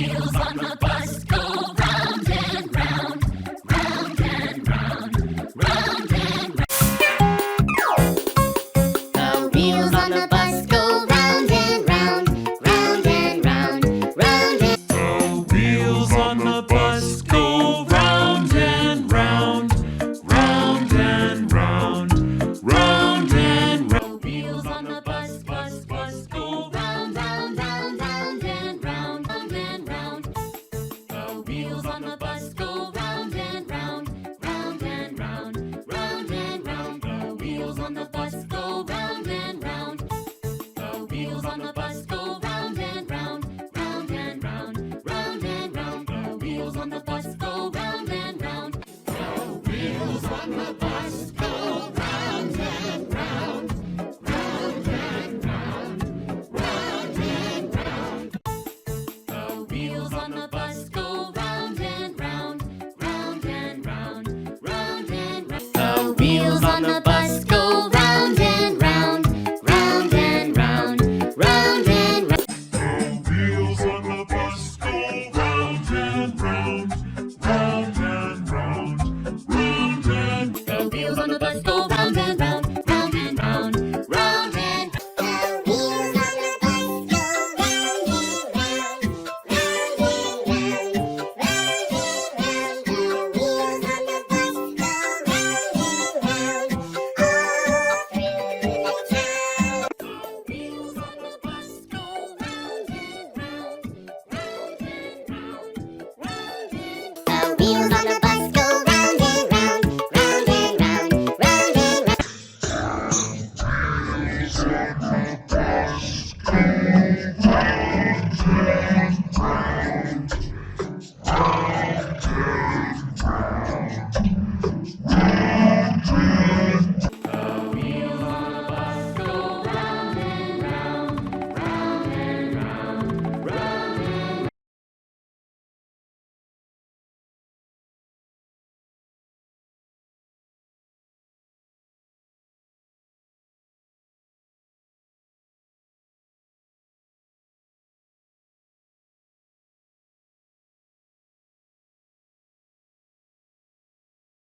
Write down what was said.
wheels on the bus go round and round, round and round, round and round. The wheels on the bus go round and round, round and round, round and. The wheels on the bus go round and round, round and round, round and round. The wheels on the bus go round, round, round, round and round, round and round. The wheels on the bus go round and round, round and round, round and round. The wheels on the bus go round and round. The wheels on the bus go round and round, round and round, round and round. The wheels on the bus go round and round. The wheels on the bus go round and round, round and round, round and round. The wheels on the bus go round and round, round and round, round and round. The wheels on the bus